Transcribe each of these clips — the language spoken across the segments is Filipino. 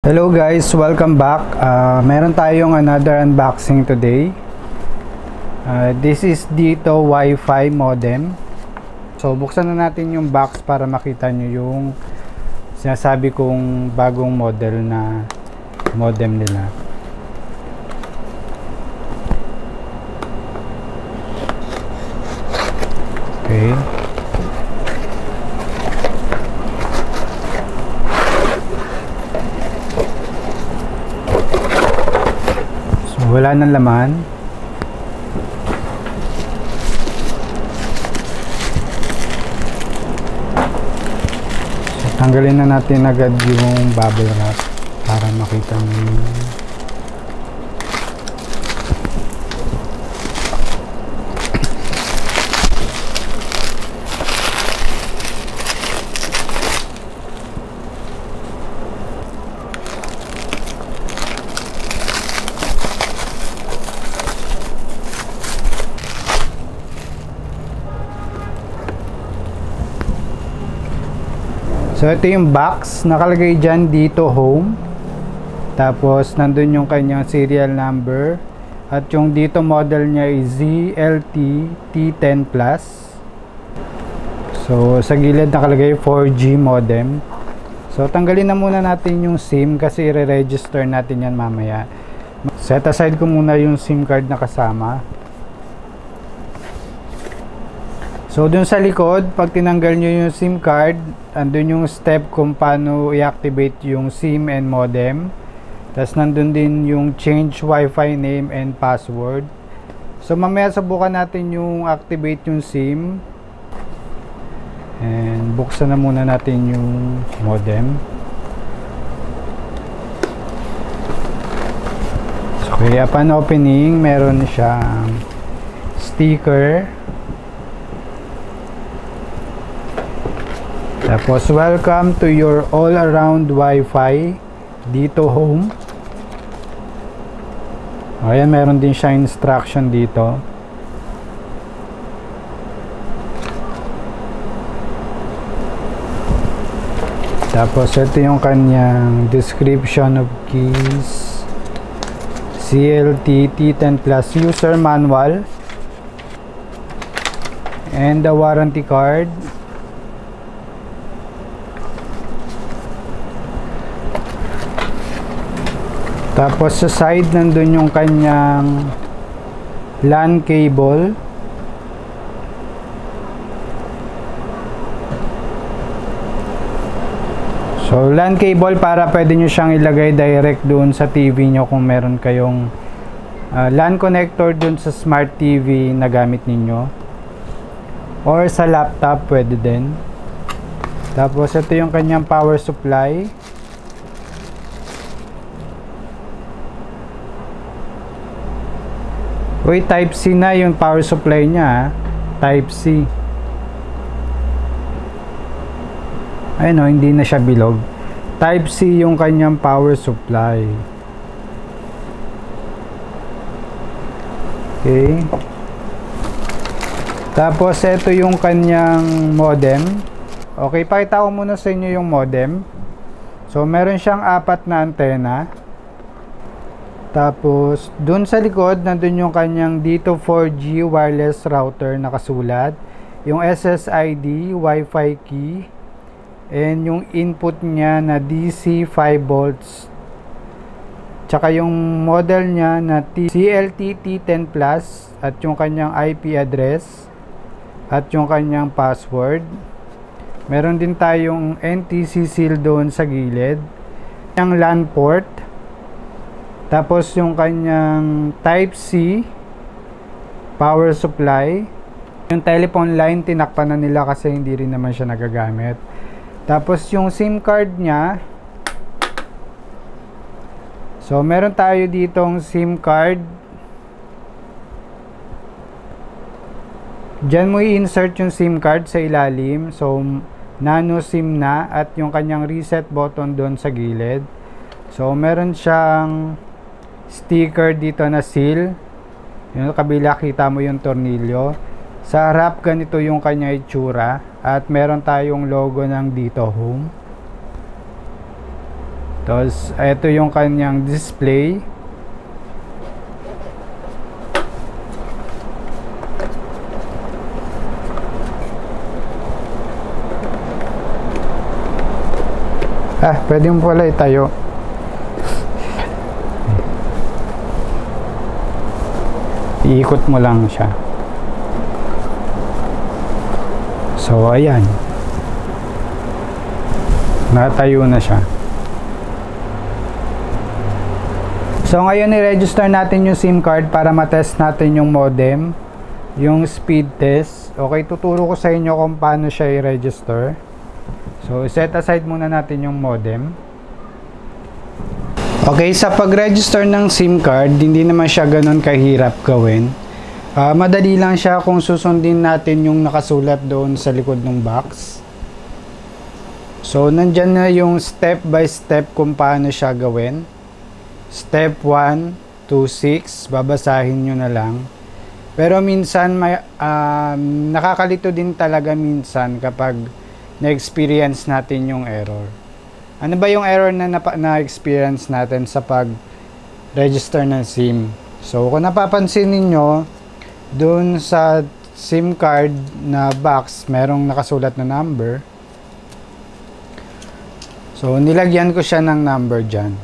Hello guys, welcome back. Meron tayong another unboxing today. This is Dito Wi-Fi modem. So buksan na natin yung box para makita nyo yung sinasabi kong bagong model na modem nila. Okay. Wala nang laman. So, tanggalin na natin agad yung bubble wrap para makita nyo. So ito yung box, nakalagay dyan Dito Home, tapos nandun yung kanyang serial number, at yung Dito model niya is ZLT T10 Plus. So sa gilid nakalagay 4G modem. So tanggalin na muna natin yung SIM kasi i-register natin yan mamaya. Set aside ko muna yung SIM card na kasama. So dun sa likod, pag tinanggal nyo yung SIM card, andun yung step kung paano i-activate yung SIM and modem. Tapos nandun din yung change Wi-Fi name and password. So mamaya subukan natin yung activate yung SIM. And buksan na muna natin yung modem. So upon opening, meron siyang sticker. Tapos, welcome to your all-around Wi-Fi Dito Home. Ayan, meron din siya instruction dito. Tapos, ito yung kanyang description of keys. CLT T10 Plus user manual. And the warranty card. Tapos sa side nandun yung kanyang LAN cable. So LAN cable para pwede nyo siyang ilagay direct doon sa TV nyo kung meron kayong LAN connector doon sa smart TV na gamit ninyo. Or sa laptop pwede din. Tapos ito yung kanyang power supply. Uy, type C na yung power supply niya, type C. Ayun o, hindi na siya bilog. Type C yung kanyang power supply. Okay. Tapos ito yung kanyang modem. Okay, pakita ko muna sa inyo yung modem. So meron siyang 4 na antena. Tapos, dun sa likod, nandun yung kanyang Dito 4G wireless router nakasulat. Yung SSID, Wi-Fi key. And yung input niya na DC 5 volts. Tsaka yung model niya na CLT T10 Plus. At yung kanyang IP address. At yung kanyang password. Meron din tayong NTC seal doon sa gilid. Yung LAN port. Tapos yung kanyang type C power supply. Yung telephone line tinakpan na nila kasi hindi rin naman siya nagagamit. Tapos yung SIM card niya. So meron tayo ditong SIM card. Diyan mo i-insert yung SIM card sa ilalim. So nano SIM na at yung kanyang reset button doon sa gilid. So meron siyang sticker dito na seal. Yung kabila kita mo yung tornilyo. Sa harap ganito yung kanya itsura. At meron tayong logo ng Dito Home. Tapos ito yung kanyang display. Pwede mo pala itayo. Iikot mo lang siya. So, ayan. Natayo na siya. So, ngayon i-register natin yung SIM card para matest natin yung modem, yung speed test. Okay, tuturo ko sa inyo kung paano siya i-register. So, set aside muna natin yung modem. Okay, sa pag-register ng SIM card, hindi naman siya ganun kahirap gawin. Madali lang siya kung susundin natin yung nakasulat doon sa likod ng box. So, nandyan na yung step by step kung paano siya gawin. Step 1 to 6, babasahin nyo na lang. Pero minsan, nakakalito din talaga minsan kapag na-experience natin yung error. Ano ba yung error na na-experience natin sa pag-register ng SIM? So, kung napapansin niyo doon sa SIM card na box, merong nakasulat na number. So, nilagyan ko siya ng number dyan.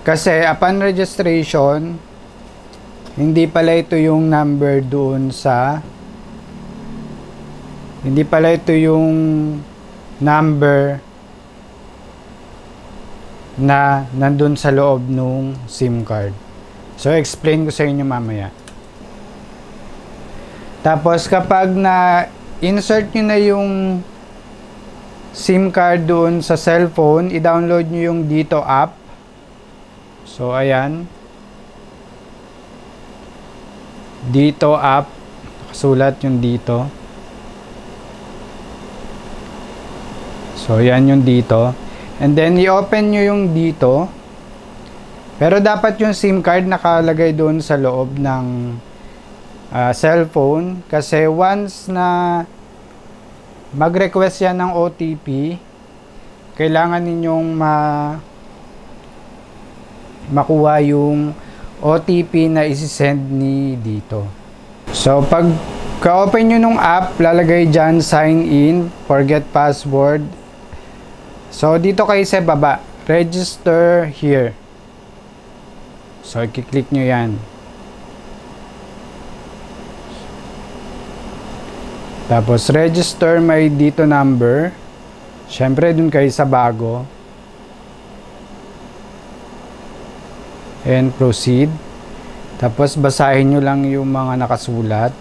Kasi, upon registration, hindi pala ito yung number doon sa hindi pala ito yung number na nandun sa loob nung SIM card. So, explain ko sa inyo mamaya. Tapos, kapag na-insert nyo na yung SIM card doon sa cellphone, i-download nyo yung Dito app. So, ayan. Dito app. Nakasulat yung dito. So, yan yung dito. And then, i-open nyo yung dito. Pero dapat yung SIM card nakalagay doon sa loob ng cellphone. Kasi once na mag-request yan ng OTP, kailangan ninyong makuha yung OTP na isi-send ni dito. So, pag ka-open nyo nung app, lalagay dyan, sign in, forget password. So, dito kayo sa baba, register here. So, i-click nyo yan. Tapos, register my dito number. Siyempre, dun kayo sa bago. And proceed. Tapos, basahin nyo lang yung mga nakasulat.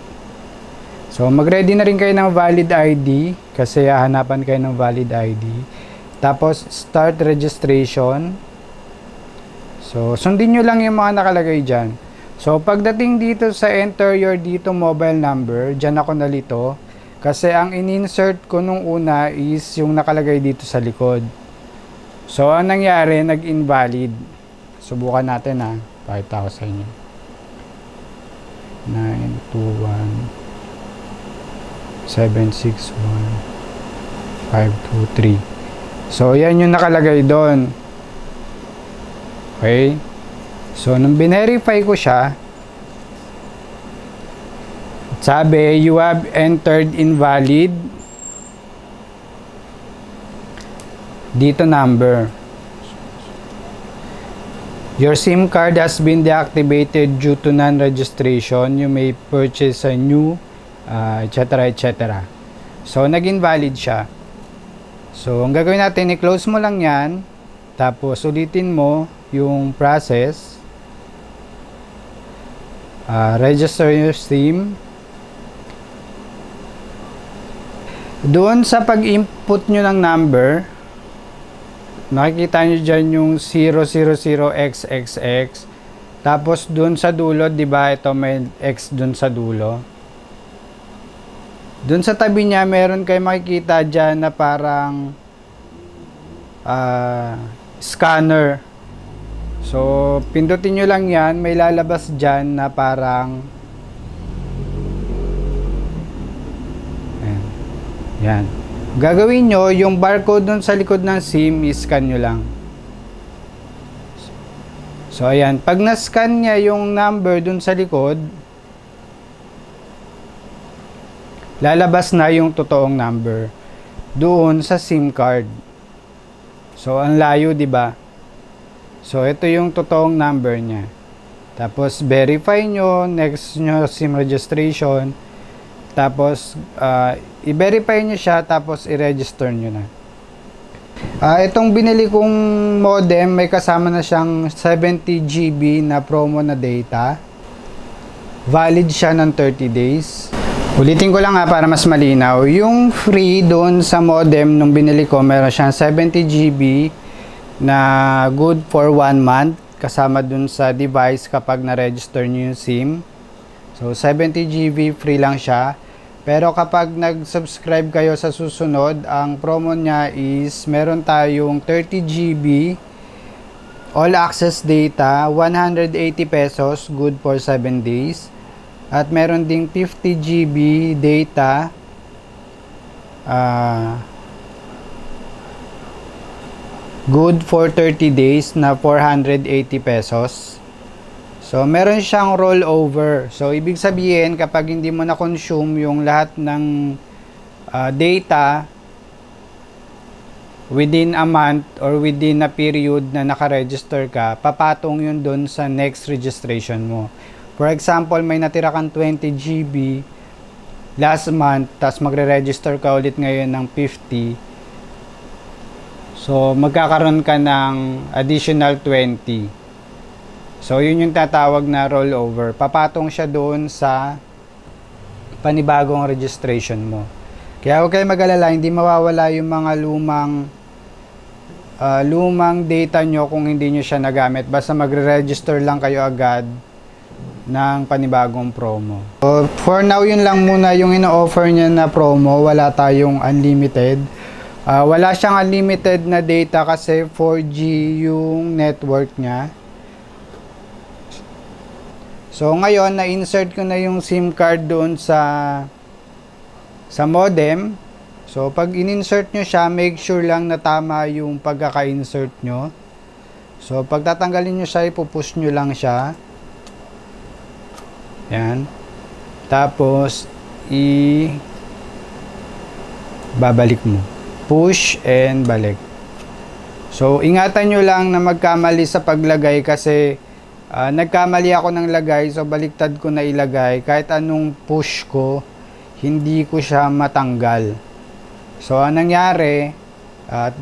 So, mag-ready na rin kayo ng valid ID. Kasi, hahanapan kayo ng valid ID. Tapos, start registration. So, sundin nyo lang yung mga nakalagay dyan. So, pagdating dito sa enter your dito mobile number, dyan ako nalito. Kasi, ang in-insert ko nung una is yung nakalagay dito sa likod. So, ang nangyari, nag-invalid. Subukan natin ha. Pakita ko sa inyo. 921 761 523. So, yan yung nakalagay doon. Okay? So, nung binerify ko siya, sabi, you have entered invalid dito number. Your SIM card has been deactivated due to non-registration. You may purchase a new, etc. etc. So, nag-invalid siya. So, ang gagawin natin, i-close mo lang yan. Tapos, ulitin mo yung process. Register your SIM. Doon sa pag-input nyo ng number, nakikita nyo dyan yung 000XXX. Tapos, doon sa dulo, di ba ito may X doon sa dulo. Doon sa tabi niya, meron kayo makikita dyan na parang scanner. So, pindutin nyo lang yan. May lalabas dyan na parang yan. Gagawin nyo, yung barcode dun sa likod ng SIM, i-scan nyo lang. So ayan, pag na-scan niya yung number dun sa likod, lalabas na yung totoong number doon sa SIM card. So ang layo, 'di ba? So ito yung totoong number niya. Tapos verify nyo, next nyo SIM registration. Tapos i-verify nyo siya, tapos i-register nyo na. Itong binili kong modem, may kasama na siyang 70 GB na promo na data. Valid siya ng 30 days. Ulitin ko lang para mas malinaw. Yung free doon sa modem nung binili ko, meron siyang 70 GB na good for 1 month. Kasama dun sa device kapag na-register nyo yung SIM. So 70 GB free lang siya. Pero kapag nag-subscribe kayo sa susunod, ang promo niya is meron tayong 30 GB all access data, 180 pesos, good for 7 days. At meron ding 50 GB data, good for 30 days na 480 pesos. So, meron siyang rollover. So, ibig sabihin, kapag hindi mo na-consume yung lahat ng data within a month or within a period na naka-register ka, papatong yun dun sa next registration mo. For example, may natira kang 20 GB last month, tas magre-register ka ulit ngayon ng 50. So, magkakaroon ka ng additional 20. So, yun yung tatawag na rollover. Papatong siya doon sa panibagong registration mo. Kaya huwag kayo mag-alala, hindi mawawala yung mga lumang data nyo kung hindi nyo siya nagamit. Basta magre-register lang kayo agad ng panibagong promo. So, for now, yun lang muna yung ino-offer niya na promo. Wala tayong unlimited. Wala siyang unlimited na data kasi 4G yung network niya. So ngayon, na-insert ko na yung SIM card doon sa modem. So pag in-insert nyo siya, make sure lang na tama yung pagkaka-insert nyo. So pag tatanggalin nyo siya, ipupush nyo lang siya. Yan. Tapos, babalik mo. Push and balik. So ingatan nyo lang na magkamali sa paglagay kasi nagkamali ako ng lagay, so baliktad ko na ilagay. Kahit anong push ko, hindi ko siya matanggal. So anong nangyari,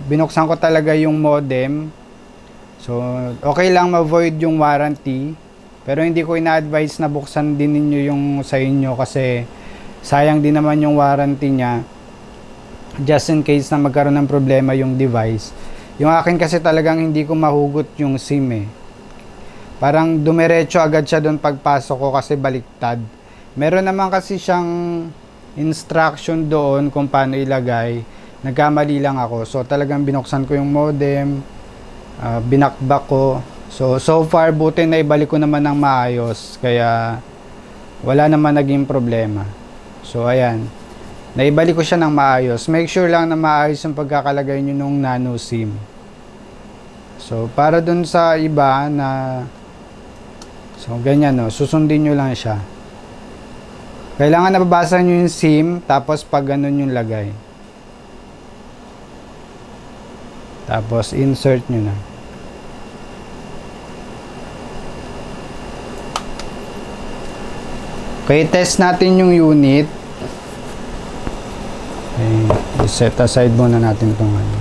binuksan ko talaga yung modem. So okay lang ma-void yung warranty, pero hindi ko ina-advise na buksan din ninyo yung sa inyo kasi sayang din naman yung warranty niya, just in case na magkaroon ng problema yung device. Yung akin kasi talagang hindi ko mahugot yung SIM eh. Parang dumiretso agad siya doon pagpasok ko kasi baliktad. Meron naman kasi siyang instruction doon kung paano ilagay. Nagkamali lang ako. So talagang binuksan ko yung modem, binakbak ko. So far buti na ibalik ko naman ng maayos. Kaya wala naman naging problema. So ayan. Naibalik ko siya ng maayos. Make sure lang na maayos yung pagkakalagay nyo nung nano SIM. So para dun sa iba na ganyan susundin nyo lang siya. Kailangan nababasa nyo yung SIM, tapos pag ganun yung lagay. Tapos insert nyo na. Okay, test natin yung unit. Okay, set aside muna natin itong ano.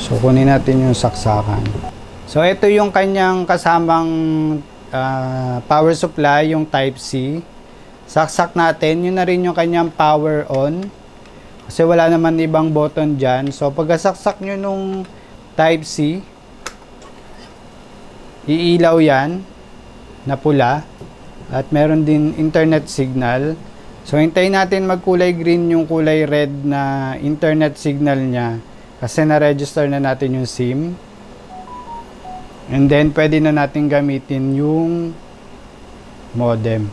So kunin natin yung saksakan. So ito yung kanyang kasamang power supply, yung type C. Saksak natin, yun na rin yung kanyang power on. Kasi wala naman ibang button dyan. So pagkasaksak nyo nung type C, iilaw yan na pula. At meron din internet signal. So hintayin natin magkulay green yung kulay red na internet signal niya. Kasi na-register na natin yung SIM. And then, pwede na natin gamitin yung modem.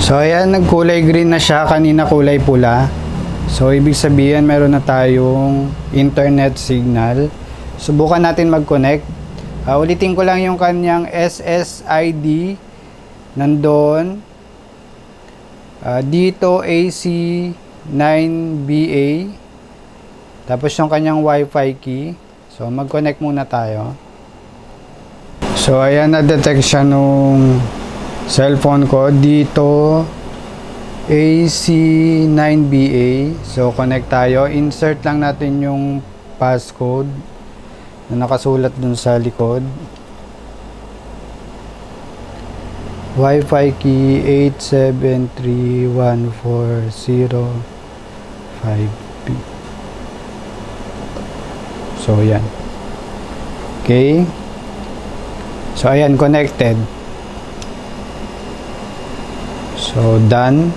So, ayan, nagkulay green na siya. Kanina kulay pula. So, ibig sabihin, meron na tayong internet signal. Subukan natin mag-connect. Ulitin ko lang yung kanyang SSID. Nandun. Dito AC9BA. Tapos yung kanyang Wi-Fi key. So, mag-connect muna tayo. So, ayan, na-detect siya nung cellphone ko. Dito AC9BA. So, connect tayo. Insert lang natin yung passcode na nakasulat dun sa likod. Wi-Fi key 8731405B. So, yan. Okay. So, ayan, connected. So, done.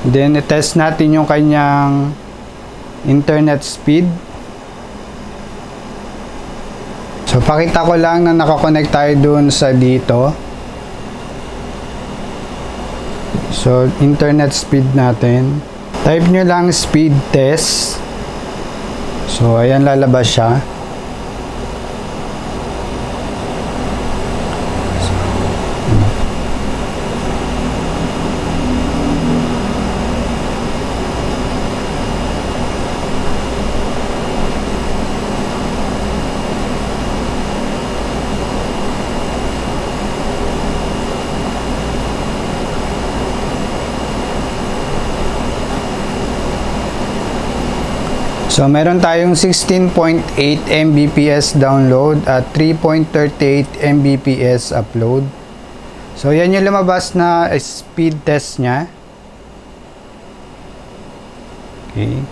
Then, i-test natin yung kanyang internet speed. So, pakita ko lang na nakakonect tayo dun sa dito. So, internet speed natin. Type nyo lang speed test. So, ayan, lalabas siya. So, meron tayong 16.8 Mbps download at 3.38 Mbps upload. So, yan yung lumabas na speed test niya. Okay.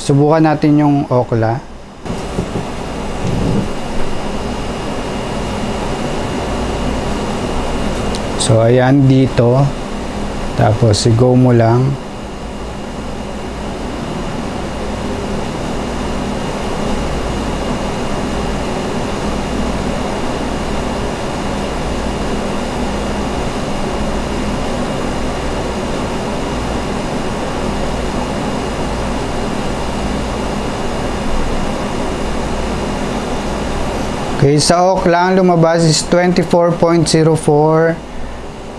Subukan natin yung Ookla. So, ayan dito. Tapos, go mo lang. Okay, sa Ookla ang lumabas is 24.04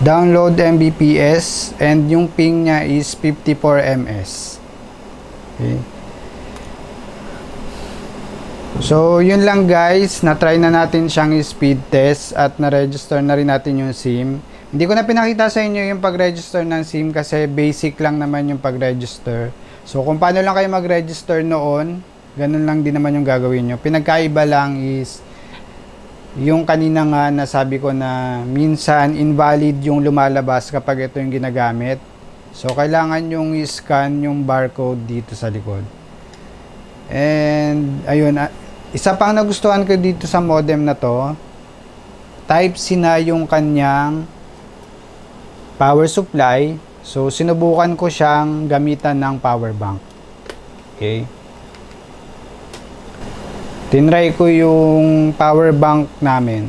download Mbps and yung ping niya is 54 ms. Okay. So, yun lang guys. Na-try na natin siyang speed test at na-register na rin natin yung SIM. Hindi ko na pinakita sa inyo yung pag-register ng SIM kasi basic lang naman yung pag-register. So, kung paano lang kayo mag-register noon, ganun lang din naman yung gagawin nyo. Pinagkaiba lang is yung kanina nga nasabi ko na minsan invalid yung lumalabas kapag ito yung ginagamit. So, kailangan yung i-scan yung barcode dito sa likod. And, ayun, isa pang nagustuhan ko dito sa modem na to, Type-C na yung kanyang power supply. So, sinubukan ko siyang gamitan ng power bank. Okay. Tinry ko yung power bank namin.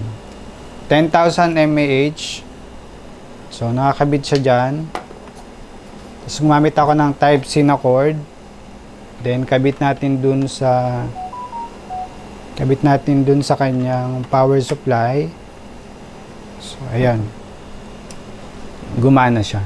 10,000 mAh. So, nakakabit siya dyan. Tapos, gumamit ako ng Type-C na cord. Then, kabit natin dun sa kanyang power supply. So, ayan. Gumana siya.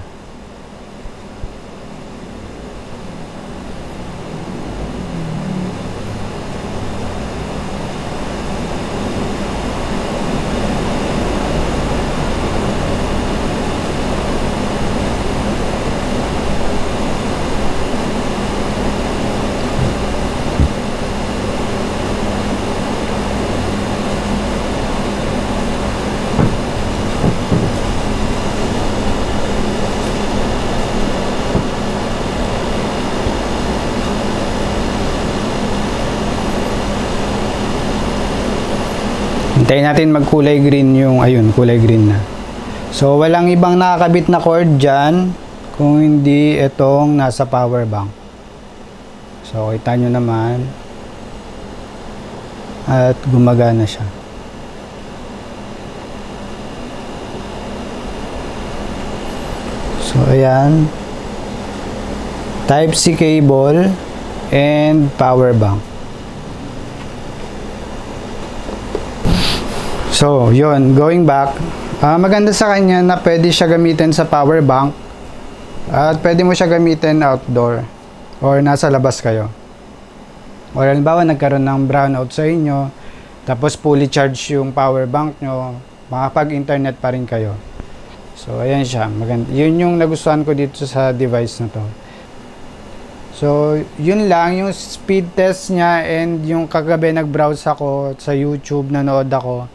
Hintayin natin magkulay green yung, ayun, kulay green na. So, walang ibang nakakabit na cord dyan kung hindi itong nasa power bank. So, kita nyo naman. At gumagana siya. So, ayan. Type-C cable, and power bank. So, yun, going back, maganda sa kanya na pwede siya gamitin sa power bank at pwede mo siya gamitin outdoor or nasa labas kayo. Or halimbawa, nagkaroon ng brownout sa inyo, tapos fully charged yung power bank nyo, makapag-internet pa rin kayo. So, ayan siya. Maganda. Yun yung nagustuhan ko dito sa device na to. So, yun lang. Yung speed test niya and yung kagabi nag-browse ako sa YouTube, nanood ako.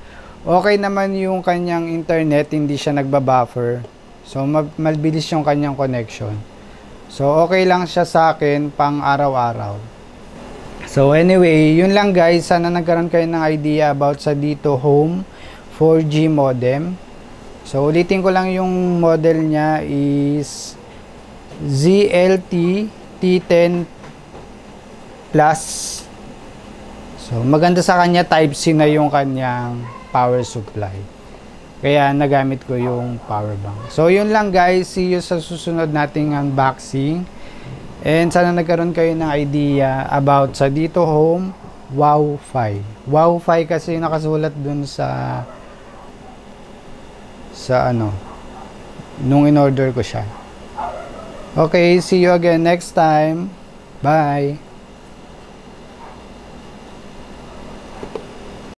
Okay naman yung kanyang internet, hindi siya nagbabuffer. So, mabilis yung kanyang connection. So, okay lang siya sa akin pang araw-araw. So, anyway, yun lang guys. Sana nagkaroon kayo ng idea about sa Dito Home 4G modem. So, ulitin ko lang yung model niya is ZLT T10 Plus. So, maganda sa kanya, Type-C na yung kanyang power supply. Kaya, nagamit ko yung power bank. So, yun lang guys. See you sa susunod nating unboxing. And sana nagkaroon kayo ng idea about sa Dito Home Wow-Fi. Wow-Fi kasi nakasulat dun sa nung in-order ko siya. Okay, see you again next time. Bye!